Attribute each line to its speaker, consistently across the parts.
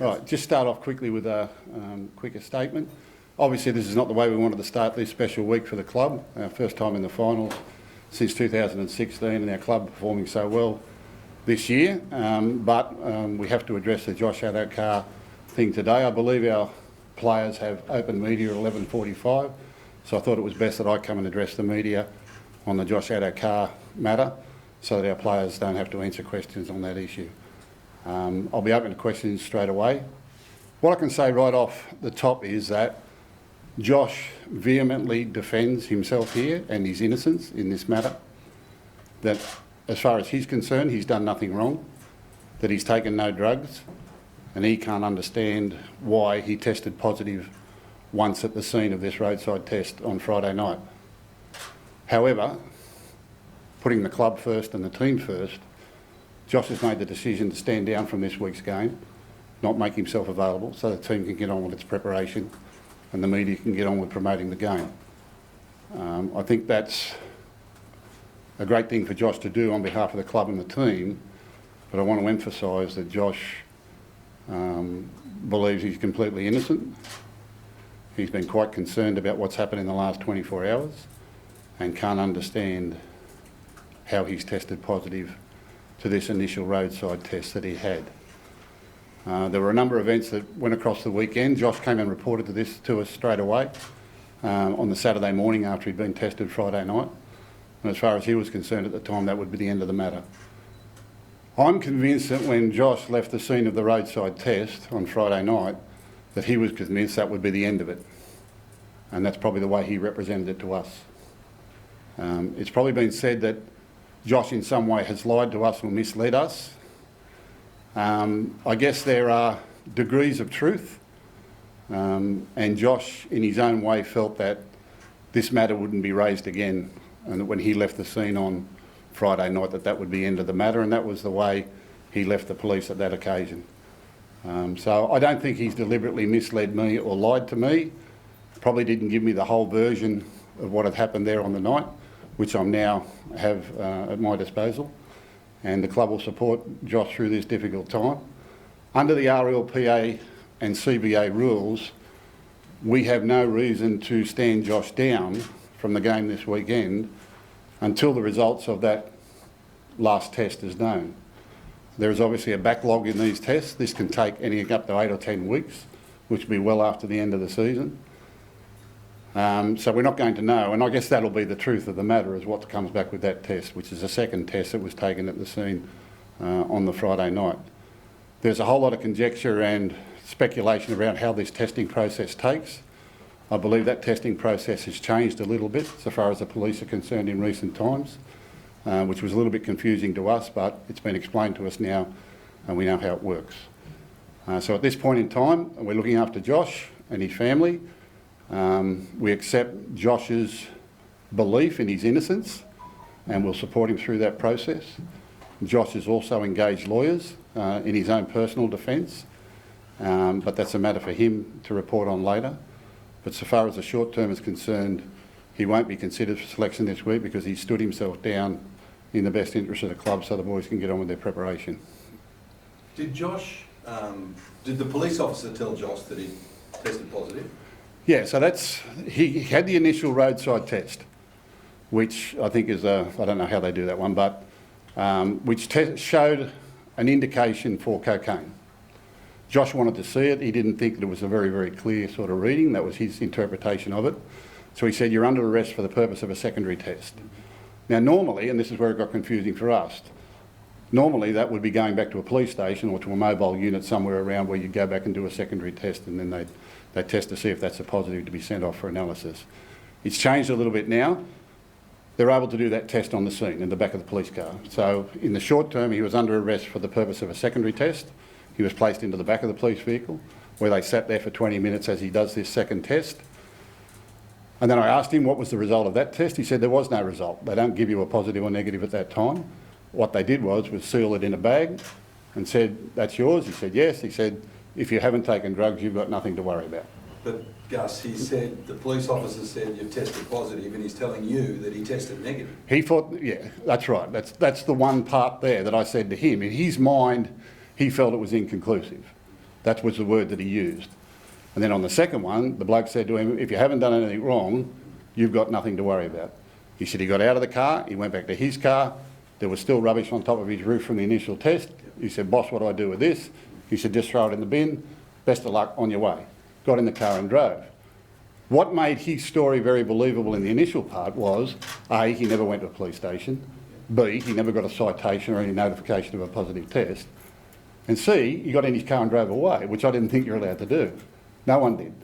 Speaker 1: Right, just start off quickly with a quicker statement. Obviously, this is not the way we wanted to start this special week for the club. Our first time in the finals since 2016, and our club performing so well this year. But we have to address the Josh Addo-Carr thing today. I believe our players have open media at 11:45, so I thought it was best that I come and address the media on the Josh Addo-Carr matter, so that our players don't have to answer questions on that issue. I'll be open to questions straight away. What I can say right off the top is that Josh vehemently defends himself here and his innocence in this matter. That as far as he's concerned, he's done nothing wrong, that he's taken no drugs, and he can't understand why he tested positive once at the scene of this roadside test on Friday night. However, putting the club first and the team first, Josh has made the decision to stand down from this week's game, not make himself available so the team can get on with its preparation and the media can get on with promoting the game. I think that's a great thing for Josh to do on behalf of the club and the team, but I want to emphasise that Josh believes he's completely innocent. He's been quite concerned about what's happened in the last 24 hours and can't understand how he's tested positive to this initial roadside test that he had. There were a number of events that went across the weekend. Josh came and reported this to us straight away on the Saturday morning after he'd been tested Friday night. And as far as he was concerned at the time, that would be the end of the matter. I'm convinced that when Josh left the scene of the roadside test on Friday night, that he was convinced that would be the end of it. And that's probably the way he represented it to us. It's probably been said that Josh in some way has lied to us or misled us. I guess there are degrees of truth, and Josh in his own way felt that this matter wouldn't be raised again, and that when he left the scene on Friday night that would be the end of the matter, and that was the way he left the police at that occasion. So I don't think he's deliberately misled me or lied to me. Probably didn't give me the whole version of what had happened there on the night, which I now have at my disposal, and the club will support Josh through this difficult time. Under the RLPA and CBA rules, we have no reason to stand Josh down from the game this weekend until the results of that last test is known. There is obviously a backlog in these tests. This can take anything up to 8 or 10 weeks, which will be well after the end of the season. So we're not going to know, and I guess that'll be the truth of the matter, is what comes back with that test, which is the second test that was taken at the scene on the Friday night. There's a whole lot of conjecture and speculation around how this testing process takes. I believe that testing process has changed a little bit so far as the police are concerned in recent times, which was a little bit confusing to us, but it's been explained to us now and we know how it works. So at this point in time, we're looking after Josh and his family. We accept Josh's belief in his innocence and we'll support him through that process. Josh has also engaged lawyers in his own personal defence, but that's a matter for him to report on later. But so far as the short term is concerned, he won't be considered for selection this week because he stood himself down in the best interest of the club so the boys can get on with their preparation.
Speaker 2: Did the police officer tell Josh that he tested positive?
Speaker 1: Yeah, so he had the initial roadside test, which I think is I don't know how they do that one, but which showed an indication for cocaine. Josh wanted to see it. He didn't think that it was a very, very clear sort of reading. That was his interpretation of it. So he said, you're under arrest for the purpose of a secondary test. Now normally, and this is where it got confusing for us, normally that would be going back to a police station or to a mobile unit somewhere around where you'd go back and do a secondary test, and then they'd test to see if that's a positive to be sent off for analysis. It's changed a little bit now. They're able to do that test on the scene in the back of the police car. So in the short term, he was under arrest for the purpose of a secondary test. He was placed into the back of the police vehicle where they sat there for 20 minutes as he does this second test. And then I asked him what was the result of that test. He said there was no result. They don't give you a positive or negative at that time. What they did was seal it in a bag and said, that's yours. He said, yes. He said, if you haven't taken drugs, you've got nothing to worry about.
Speaker 2: But Gus, he said, the police officer said you've tested positive and he's telling you that he tested negative.
Speaker 1: He thought, yeah, that's right. That's the one part there that I said to him. In his mind, he felt it was inconclusive. That was the word that he used. And then on the second one, the bloke said to him, if you haven't done anything wrong, you've got nothing to worry about. He said he got out of the car, he went back to his car, there was still rubbish on top of his roof from the initial test. He said, boss, what do I do with this? He said, just throw it in the bin, best of luck, on your way. Got in the car and drove. What made his story very believable in the initial part was, A, he never went to a police station, B, he never got a citation or any notification of a positive test, and C, he got in his car and drove away, which I didn't think you're allowed to do. No one did.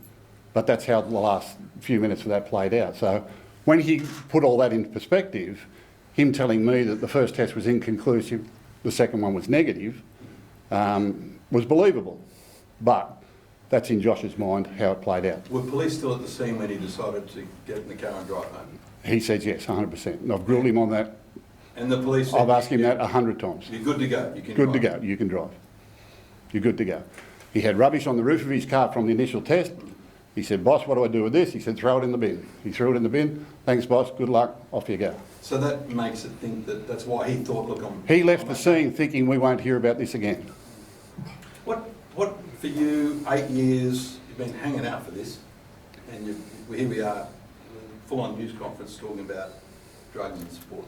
Speaker 1: But that's how the last few minutes of that played out. So when he put all that into perspective, him telling me that the first test was inconclusive, the second one was negative, was believable. But that's in Josh's mind how it played out.
Speaker 2: Were police still at the scene when he decided to get in the car and drive home?
Speaker 1: He says yes, 100%. And I've grilled him on that.
Speaker 2: And the police said,
Speaker 1: I've asked him that 100 times.
Speaker 2: you're good to go, you can
Speaker 1: Good to
Speaker 2: drive.
Speaker 1: go, you can drive. You're good to go. He had rubbish on the roof of his car from the initial test. He said, boss, what do I do with this? He said, throw it in the bin. He threw it in the bin. Thanks, boss, good luck, off you go.
Speaker 2: So that makes it think that that's why he thought, look,
Speaker 1: He left the scene thinking we won't hear about this again.
Speaker 2: What for you, 8 years, you've been hanging out for this, and here we are, full-on news conference talking about drugs and sport.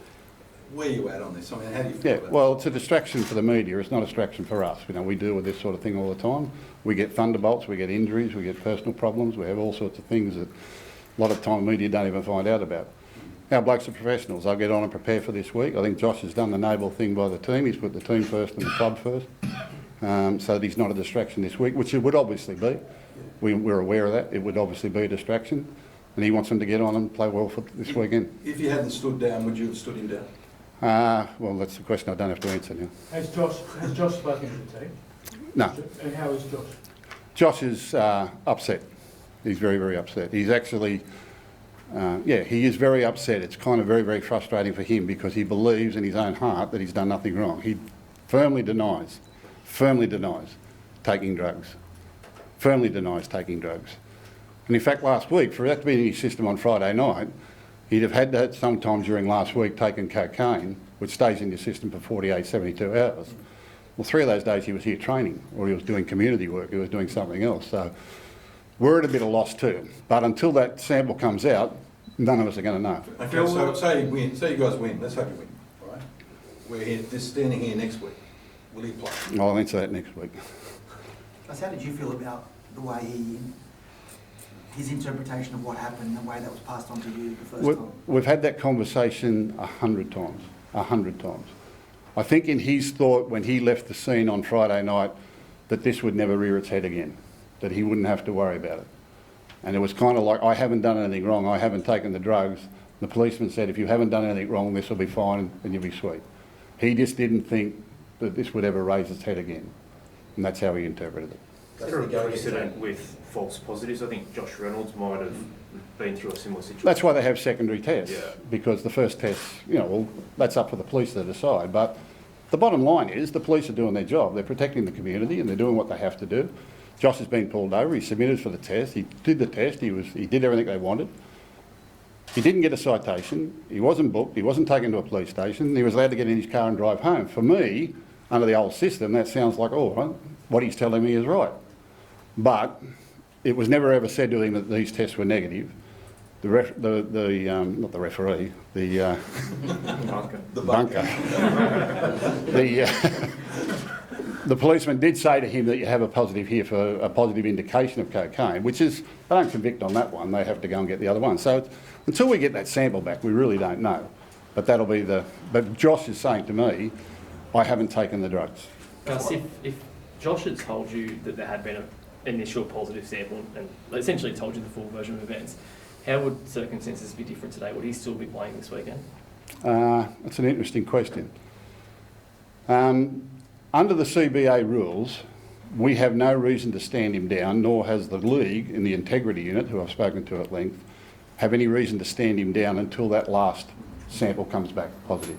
Speaker 2: Where are you at on this? I mean, how do you feel about
Speaker 1: Well, it's a distraction for the media. It's not a distraction for us. You know, we deal with this sort of thing all the time. We get thunderbolts, we get injuries, we get personal problems. We have all sorts of things that a lot of time media don't even find out about. Our blokes are professionals. They'll get on and prepare for this week. I think Josh has done the noble thing by the team. He's put the team first and the club first, so that he's not a distraction this week, which it would obviously be. We're aware of that. It would obviously be a distraction, and he wants them to get on and play well for this weekend.
Speaker 2: If you hadn't stood down, would you have stood him down?
Speaker 1: Well, that's the question I don't have to answer now.
Speaker 3: Has Josh spoken to the team?
Speaker 1: No.
Speaker 3: And how is Josh?
Speaker 1: Josh is upset. He's very, very upset. He's actually, he is very upset. It's kind of very, very frustrating for him because he believes in his own heart that he's done nothing wrong. He firmly denies taking drugs. Firmly denies taking drugs. And in fact, last week, for that to be in his system on Friday night, he'd have had that sometime during last week taken cocaine, which stays in your system for 48, 72 hours. Well, 3 of those days he was here training, or he was doing community work, he was doing something else. So we're at a bit of loss too. But until that sample comes out, none of us are going to know.
Speaker 2: Okay, so say you win, say you guys win, let's hope you win, all right? We're here, standing here next week. Will he play?
Speaker 1: I'll answer that next week.
Speaker 4: Gus, how did you feel about the way his interpretation of what happened, the way that was passed on to you the first time?
Speaker 1: We've had that conversation 100 times, 100 times. I think in his thought when he left the scene on Friday night that this would never rear its head again, that he wouldn't have to worry about it. And it was kind of like, I haven't done anything wrong, I haven't taken the drugs. The policeman said, if you haven't done anything wrong, this will be fine and you'll be sweet. He just didn't think that this would ever raise its head again. And that's how he interpreted it.
Speaker 5: Is there a precedent with false positives? I think Josh Reynolds might have been through a similar situation.
Speaker 1: That's why they have secondary tests,
Speaker 5: Yeah.
Speaker 1: because the first test, well, that's up for the police to decide. But the bottom line is the police are doing their job. They're protecting the community and they're doing what they have to do. Josh has been pulled over. He submitted for the test. He did the test. He did everything they wanted. He didn't get a citation. He wasn't booked. He wasn't taken to a police station. He was allowed to get in his car and drive home. For me, under the old system, that sounds like, what he's telling me is right. But it was never ever said to him that these tests were negative. Not the referee, the bunker. The policeman did say to him that you have a positive here for a positive indication of cocaine, which is, they don't convict on that one, they have to go and get the other one. So until we get that sample back, we really don't know. But that'll be but Josh is saying to me, I haven't taken the drugs.
Speaker 6: Gus, if Josh had told you that there had been an initial positive sample and essentially told you the full version of events, how would circumstances be different today? Would he still be playing this weekend?
Speaker 1: That's an interesting question. Under the CBA rules, we have no reason to stand him down, nor has the league in the integrity unit, who I've spoken to at length, have any reason to stand him down until that last sample comes back positive.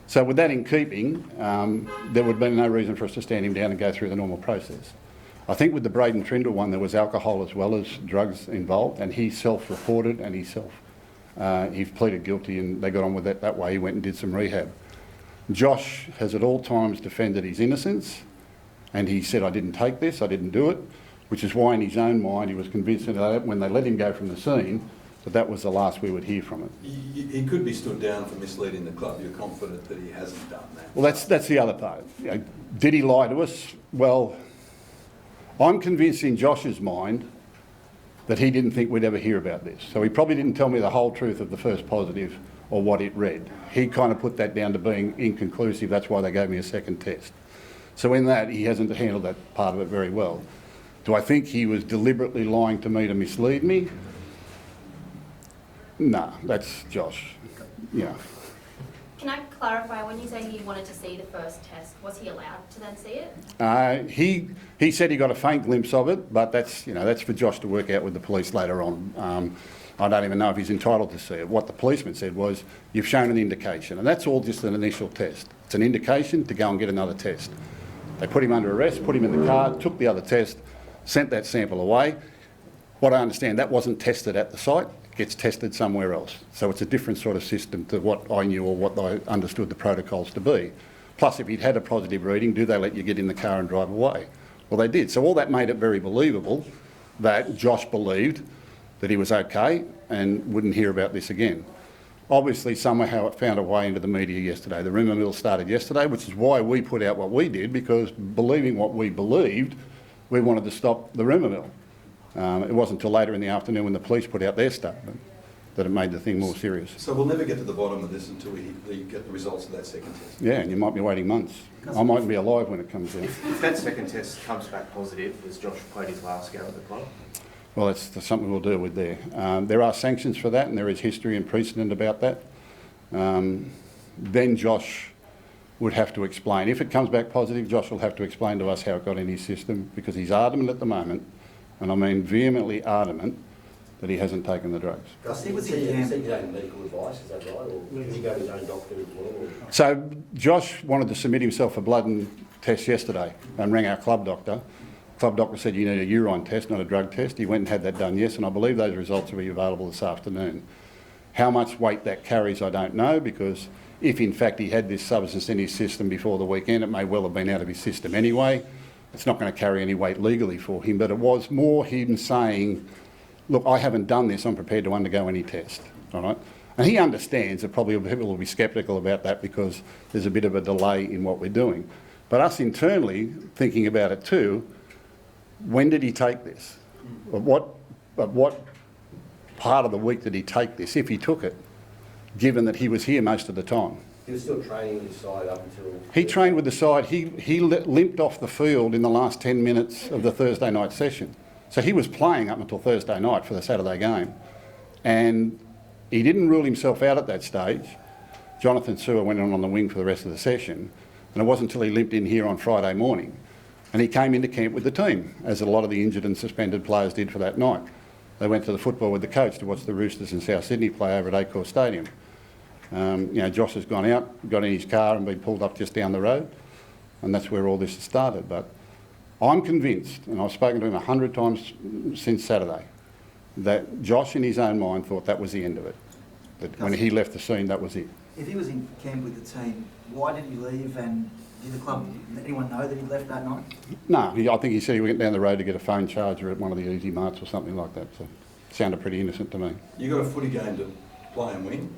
Speaker 1: So with that in keeping, there would be no reason for us to stand him down and go through the normal process. I think with the Braden Trindle one, there was alcohol as well as drugs involved, and he self-reported and he pleaded guilty, and they got on with it that way. He went and did some rehab. Josh has at all times defended his innocence, And he said, I didn't take this, I didn't do it, which is why in his own mind he was convinced that when they let him go from the scene, that was the last we would hear from it.
Speaker 2: He could be stood down for misleading the club. You're confident that he hasn't done that?
Speaker 1: Well, that's the other part. You know, did he lie to us? Well, I'm convinced in Josh's mind that he didn't think we'd ever hear about this. So he probably didn't tell me the whole truth of the first positive or what it read. He kind of put that down to being inconclusive. That's why they gave me a second test. So in that, he hasn't handled that part of it very well. Do I think he was deliberately lying to me to mislead me? No, that's Josh. Yeah.
Speaker 7: Can I clarify, when you say he wanted to see the first test, was he allowed to then see it?
Speaker 1: He said he got a faint glimpse of it, but that's for Josh to work out with the police later on. I don't even know if he's entitled to see it. What the policeman said was, you've shown an indication, and that's all just an initial test. It's an indication to go and get another test. They put him under arrest, put him in the car, took the other test, sent that sample away. What I understand, that wasn't tested at the site. Gets tested somewhere else. So it's a different sort of system to what I knew or what I understood the protocols to be. Plus, if he'd had a positive reading, do they let you get in the car and drive away? Well, they did. So all that made it very believable that Josh believed that he was okay and wouldn't hear about this again. Obviously, somehow it found a way into the media yesterday. The rumour mill started yesterday, which is why we put out what we did, because believing what we believed, we wanted to stop the rumour mill. It wasn't until later in the afternoon when the police put out their statement that it made the thing more serious.
Speaker 2: So we'll never get to the bottom of this until we get the results of that second test?
Speaker 1: Yeah, and you might be waiting months. I mightn't be alive when it comes out.
Speaker 5: If that second test comes back positive, has Josh played his last game at the club?
Speaker 1: Well, that's something we'll deal with there. There are sanctions for that, and there is history and precedent about that. Then Josh would have to explain. If it comes back positive, Josh will have to explain to us how it got in his system, because he's adamant at the moment, and I mean vehemently adamant, that he hasn't taken the drugs.
Speaker 8: Gus, he was seeking his own medical advice, is that right? Or did he go to his own doctor as well? Or?
Speaker 1: So Josh wanted to submit himself for blood and test yesterday and rang our club doctor. Club doctor said you need a urine test, not a drug test. He went and had that done, yes, and I believe those results will be available this afternoon. How much weight that carries, I don't know, because if in fact he had this substance in his system before the weekend, it may well have been out of his system anyway. It's not going to carry any weight legally for him, but it was more him saying, look, I haven't done this, I'm prepared to undergo any test, all right? And he understands that probably people will be sceptical about that because there's a bit of a delay in what we're doing. But us internally, thinking about it too, when did he take this? At what part of the week did he take this, if he took it, given that he was here most of the time?
Speaker 8: He was still training with the side up until...
Speaker 1: He trained with the side. He limped off the field in the last 10 minutes of the Thursday night session. So he was playing up until Thursday night for the Saturday game. And he didn't rule himself out at that stage. Jonathan Sewer went on the wing for the rest of the session. And it wasn't until he limped in here on Friday morning. And he came into camp with the team, as a lot of the injured and suspended players did for that night. They went to the football with the coach to watch the Roosters in South Sydney play over at AddoCarr Stadium. Josh has gone out, got in his car and been pulled up just down the road. And that's where all this has started. But I'm convinced, and I've spoken to him 100 times since Saturday, that Josh in his own mind thought that was the end of it. That when he left the scene, that was it.
Speaker 4: If he was in camp with the team, why did he leave, and did the club let anyone know that he left that night?
Speaker 1: No, I think he said he went down the road to get a phone charger at one of the Easy Marts or something like that. So it sounded pretty innocent to me.
Speaker 2: You got a footy game to play and win.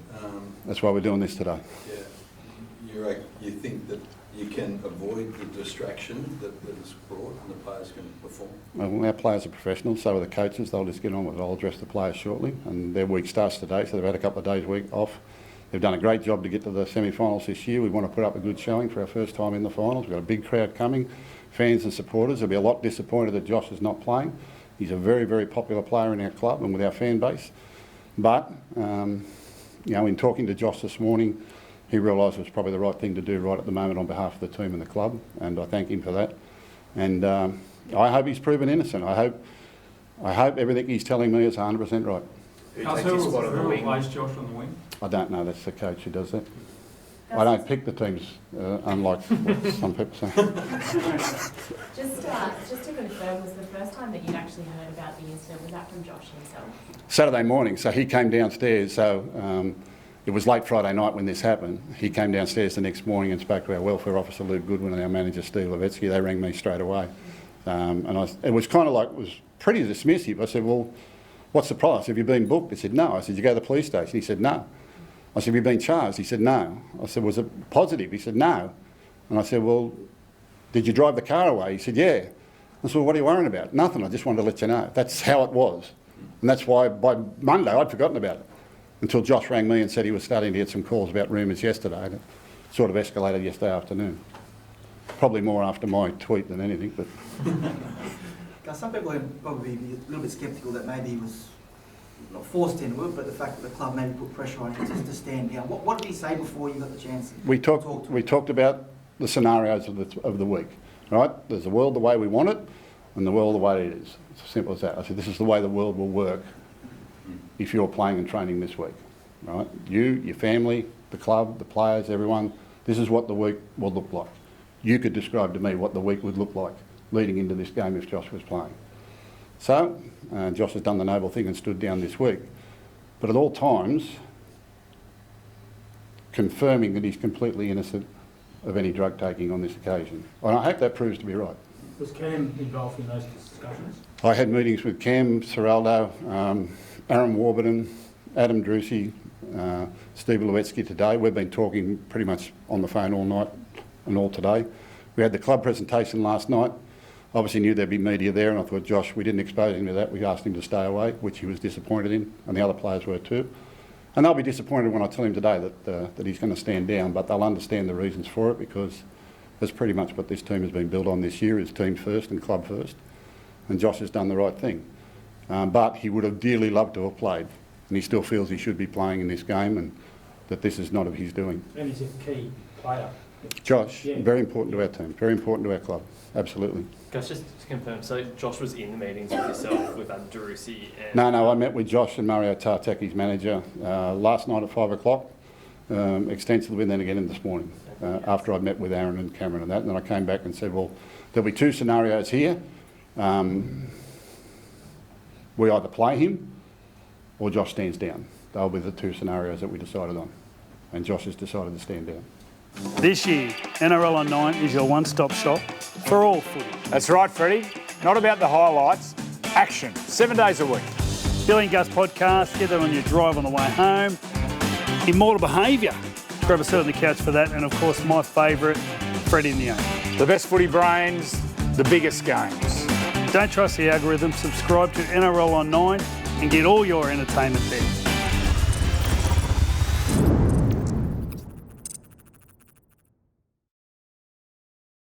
Speaker 1: That's why we're doing this today.
Speaker 2: Yeah, you think that you can avoid the distraction that is brought and the players can perform?
Speaker 1: Well, our players are professionals, so are the coaches. They'll just get on with it. I'll address the players shortly, and their week starts today, so they've had a couple of days week off. They've done a great job to get to the semi-finals this year. We want to put up a good showing for our first time in the finals. We've got a big crowd coming, fans and supporters. They'll be a lot disappointed that Josh is not playing. He's a very, very popular player in our club and with our fan base. But, in talking to Josh this morning, he realised it was probably the right thing to do right at the moment on behalf of the team and the club, and I thank him for that. And I hope he's proven innocent. I hope everything he's telling me is 100% right.
Speaker 5: Who takes his spot on the wing?
Speaker 3: Josh on the wing?
Speaker 1: I don't know, that's the coach who does that. I don't pick the teams, unlike what some people say.
Speaker 7: Just to confirm, was the first time that you'd actually heard about the incident, was that from Josh himself?
Speaker 1: Saturday morning, so he came downstairs, so It was late Friday night when this happened. He came downstairs the next morning and spoke to our welfare officer, Luke Goodwin, and our manager, Steve Levetsky. They rang me straight away. It was kind of like, it was pretty dismissive. I said, well, what's the price? Have you been booked? He said, no. I said, you go to the police station? He said, no. I said, have you been charged? He said, no. I said, was it positive? He said, no. And I said, well, did you drive the car away? He said, yeah. I said, well, what are you worrying about? Nothing, I just wanted to let you know. That's how it was. And that's why by Monday I'd forgotten about it, until Josh rang me and said he was starting to get some calls about rumours yesterday, and it sort of escalated yesterday afternoon. Probably more after my tweet than anything, but...
Speaker 4: Now, some people would probably be a little bit sceptical that maybe he was not forced into it, but the fact that the club maybe put pressure on him just to stand down. What did he say before you got the chance to talk to him?
Speaker 1: We talked about the scenarios of the week, right? There's the world the way we want it, and the world the way it is. It's as simple as that. I said, this is the way the world will work if you're playing and training this week, right? You, your family, the club, the players, everyone, this is what the week will look like. You could describe to me what the week would look like leading into this game if Josh was playing. So, Josh has done the noble thing and stood down this week, but at all times, confirming that he's completely innocent of any drug taking on this occasion. And I hope that proves to be right.
Speaker 3: Was Cam involved in those discussions?
Speaker 1: I had meetings with Cam, Seraldo, Aaron Warburton, Adam Drucy, Steve Lewetsky today. We've been talking pretty much on the phone all night and all today. We had the club presentation last night. Obviously knew there'd be media there, and I thought, Josh, we didn't expose him to that. We asked him to stay away, which he was disappointed in, and the other players were too. And they'll be disappointed when I tell him today that he's going to stand down, but they'll understand the reasons for it, because that's pretty much what this team has been built on this year, is team first and club first. And Josh has done the right thing. But he would have dearly loved to have played, and he still feels he should be playing in this game, and that this is not of his doing.
Speaker 3: And he's a key player.
Speaker 1: Josh,
Speaker 3: Yeah.
Speaker 1: very important to our team, very important to our club, absolutely.
Speaker 6: Gus, just to confirm, so Josh was in the meetings with yourself, with Drucy and...
Speaker 1: No, I met with Josh and Mario Tartak, his manager, last night at 5 o'clock, extensively, and then again this morning, after I'd met with Aaron and Cameron and that. And then I came back and said, well, there'll be two scenarios here. We either play him or Josh stands down. They'll be the two scenarios that we decided on. And Josh has decided to stand down.
Speaker 9: This year, NRL on 9 is your one-stop shop for all footy.
Speaker 10: That's right, Freddie. Not about the highlights, action, 7 days a week.
Speaker 9: Billy and Gus podcast, get that on your drive on the way home. Immortal Behaviour, grab a seat on the couch for that. And of course, my favourite, Freddie in the 8.
Speaker 10: The best footy brains, the biggest games.
Speaker 9: Don't trust the algorithm, subscribe to NRL on 9 and get all your entertainment there.